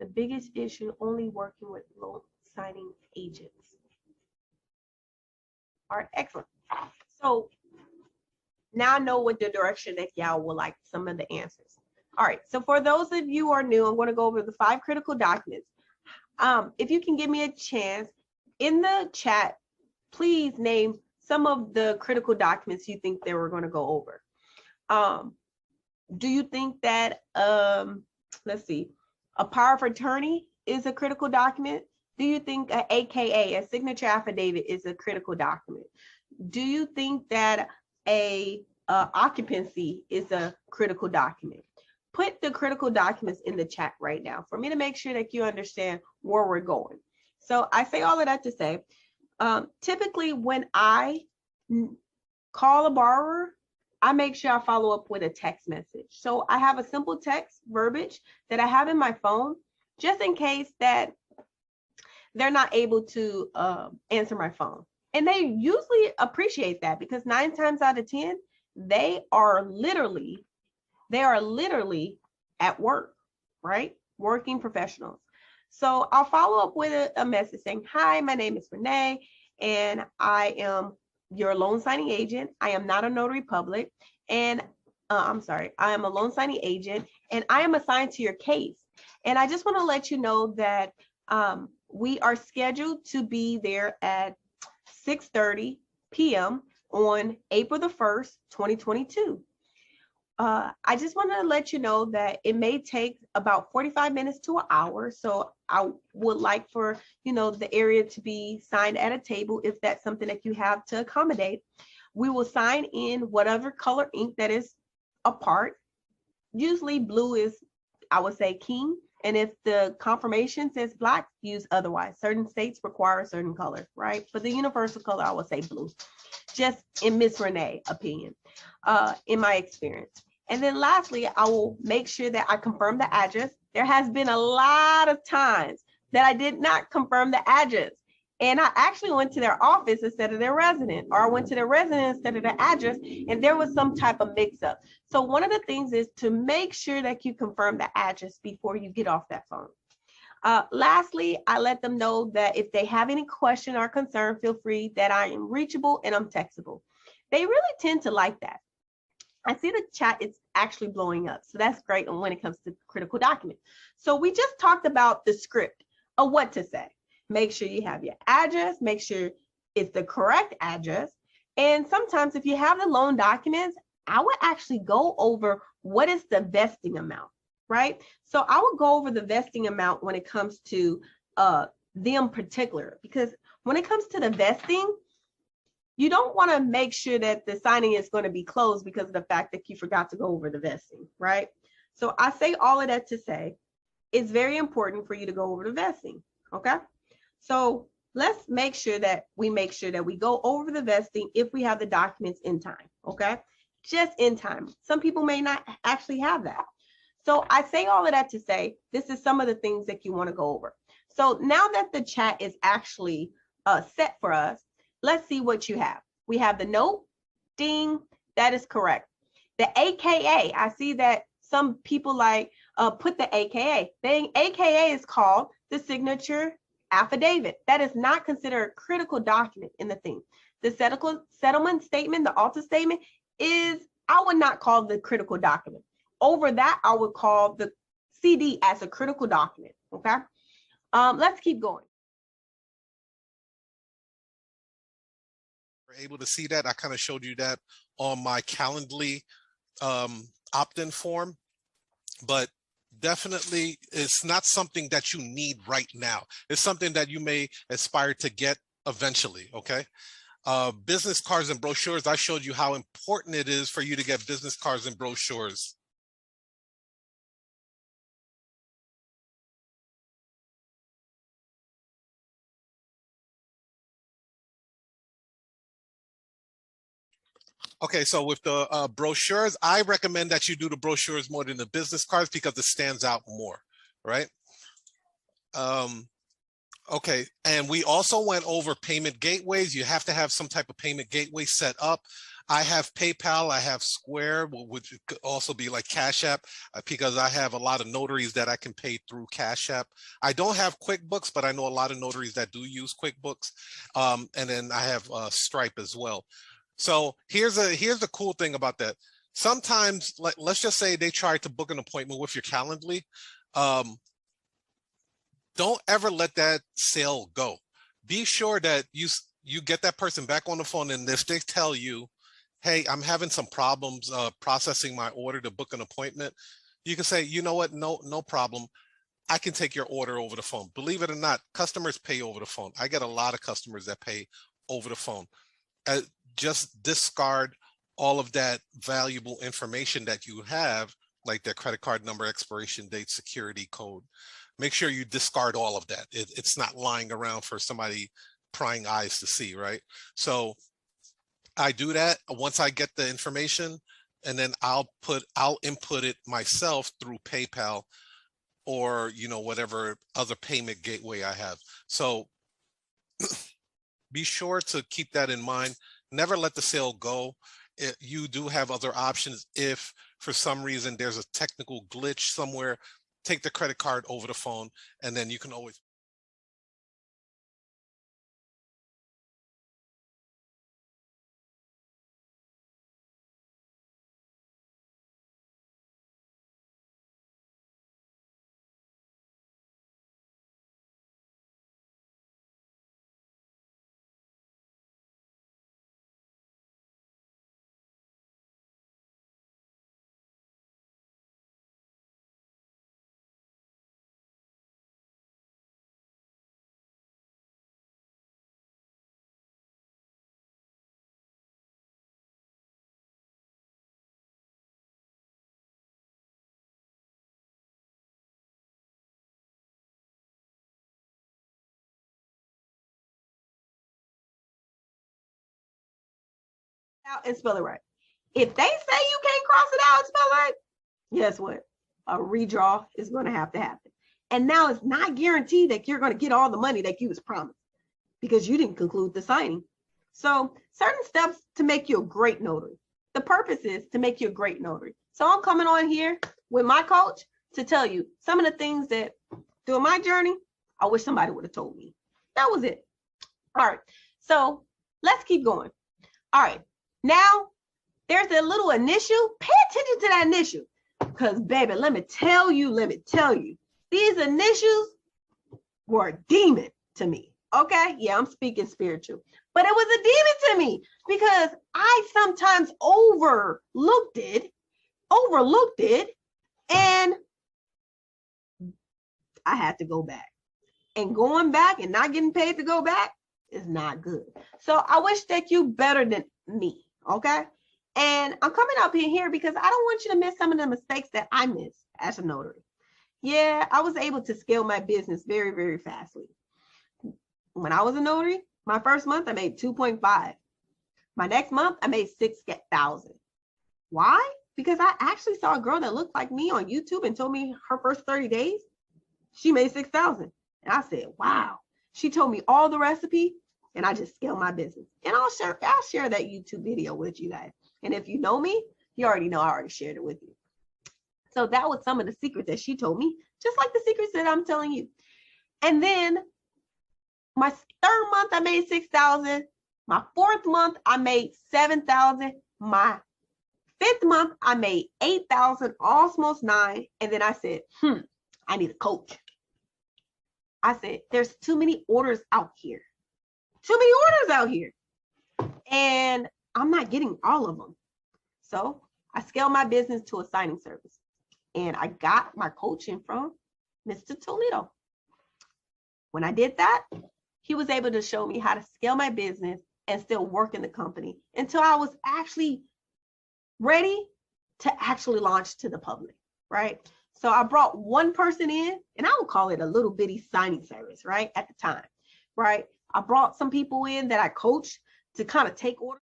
The biggest issue, only working with loan signing agents. All right, excellent. So now I know what the direction that y'all will like some of the answers. All right, so for those of you who are new, I'm going to go over the 5 critical documents. If you can give me a chance in the chat, please name some of the critical documents you think that we're going to go over. Do you think that, let's see, a power of attorney is a critical document? Do you think a AKA, a signature affidavit, is a critical document? Do you think that a occupancy is a critical document? Put the critical documents in the chat right now for me to make sure that you understand where we're going. So I say all of that to say, typically when I call a borrower, I make sure I follow up with a text message. So I have a simple text verbiage that I have in my phone, just in case that they're not able to answer my phone. And they usually appreciate that, because 9 times out of 10, they are literally at work, right? Working professionals. So I'll follow up with a message saying, hi, my name is Renee, and I am your loan signing agent. I am not a notary public, and I am a loan signing agent, and I am assigned to your case. And I just want to let you know that we are scheduled to be there at 6:30 p.m. on April the 1st, 2022. I just want to let you know that it may take about 45 minutes to an hour. So I would like for, the area to be signed at a table if that's something that you have to accommodate. We will sign in whatever color ink that is a part. Usually blue is, I would say, king. And if the confirmation says black, use otherwise. Certain states require a certain color, right? But the universal color, I would say blue, just in Miss Renee opinion, in my experience. And then lastly, I will make sure that I confirm the address. There has been a lot of times that I did not confirm the address. And I actually went to their office instead of their resident, or I went to their resident instead of the address, and there was some type of mix up. So one of the things is to make sure that you confirm the address before you get off that phone. Lastly, I let them know that if they have any question or concern, feel free, that I am reachable and I'm textable. They really tend to like that. I see the chat is actually blowing up. So that's great when it comes to critical documents. So we just talked about the script of what to say. Make sure you have your address, make sure it's the correct address. And sometimes if you have the loan documents, I would actually go over what is the vesting amount, right? So I would go over the vesting amount when it comes to them particular, because when it comes to the vesting, you don't want to make sure that the signing is going to be closed because of the fact that you forgot to go over the vesting, right? So I say all of that to say it's very important for you to go over the vesting, okay? So let's make sure that we go over the vesting if we have the documents in time, okay? Just in time. Some people may not actually have that. So I say all of that to say this is some of the things that you want to go over. So now that the chat is actually set for us, let's see what you have. We have the note, ding, that is correct. The AKA, I see that some people put the AKA. The AKA is called the signature affidavit. That is not considered a critical document in the thing. The settlement statement, the alter statement is, I would not call the critical document. Over that, I would call the CD as a critical document, okay? Let's keep going. Able to see that. I kind of showed you that on my Calendly opt-in form, but definitely it's not something that you need right now. It's something that you may aspire to get eventually, okay? Business cards and brochures, I showed you how important it is for you to get business cards and brochures. Okay, so with the brochures, I recommend that you do the brochures more than the business cards because it stands out more, right? Okay, and we also went over payment gateways. You have to have some type of payment gateway set up. I have PayPal, I have Square, which could also be like Cash App, because I have a lot of notaries that I can pay through Cash App. I don't have QuickBooks, but I know a lot of notaries that do use QuickBooks. And then I have Stripe as well. So here's the cool thing about that. Sometimes, let's just say they try to book an appointment with your Calendly. Don't ever let that sale go. Be sure that you get that person back on the phone, and if they tell you, hey, I'm having some problems processing my order to book an appointment, you can say, you know what, no problem. I can take your order over the phone. Believe it or not, customers pay over the phone. I get a lot of customers that pay over the phone. Just discard all of that valuable information that you have, like their credit card number, expiration date, security code. Make sure you discard all of that. It's not lying around for somebody prying eyes to see, right? So I do that once I get the information, and then I'll input it myself through PayPal or, you know, whatever other payment gateway I have. So be sure to keep that in mind. Never let the sale go. You do have other options. If for some reason there's a technical glitch somewhere, take the credit card over the phone, and then you can always. Out and spell it right. If they say you can't cross it out and spell it right, guess what? A redraw is going to happen. And now it's not guaranteed that you're going to get all the money that you was promised because you didn't conclude the signing. So certain steps to make you a great notary. The purpose is to make you a great notary. So I'm coming on here with my coach to tell you some of the things that during my journey, I wish somebody would have told me. That was it. All right. So let's keep going. All right. Now there's a little initial. Pay attention to that initial. Because, baby, let me tell you, these initials were a demon to me. Okay? Yeah, I'm speaking spiritual. But it was a demon to me because I sometimes overlooked it, and I had to go back. And going back and not getting paid to go back is not good. So I wish that you better than me, okay? And I'm coming up in here because I don't want you to miss some of the mistakes that I missed as a notary. Yeah, I was able to scale my business very, very fastly. When I was a notary, my first month, I made 2.5. My next month, I made 6,000. Why? Because I actually saw a girl that looked like me on YouTube and told me her first 30 days, she made 6,000. And I said, wow. She told me all the recipe, and I just scaled my business. And I'll share that YouTube video with you guys. And if you know me, you already know I already shared it with you. So that was some of the secrets that she told me, just like the secrets that I'm telling you. And then my third month, I made 6,000. My fourth month, I made 7,000. My fifth month, I made 8,000, almost 9. And then I said, I need a coach. I said, there's too many orders out here. And I'm not getting all of them. So I scaled my business to a signing service. And I got my coaching from Mr. Toledo. When I did that, he was able to show me how to scale my business and still work in the company until I was actually ready to actually launch to the public, right? So I brought one person in, and I would call it a little bitty signing service, right? At the time, right? I brought some people in that I coached to kind of take orders.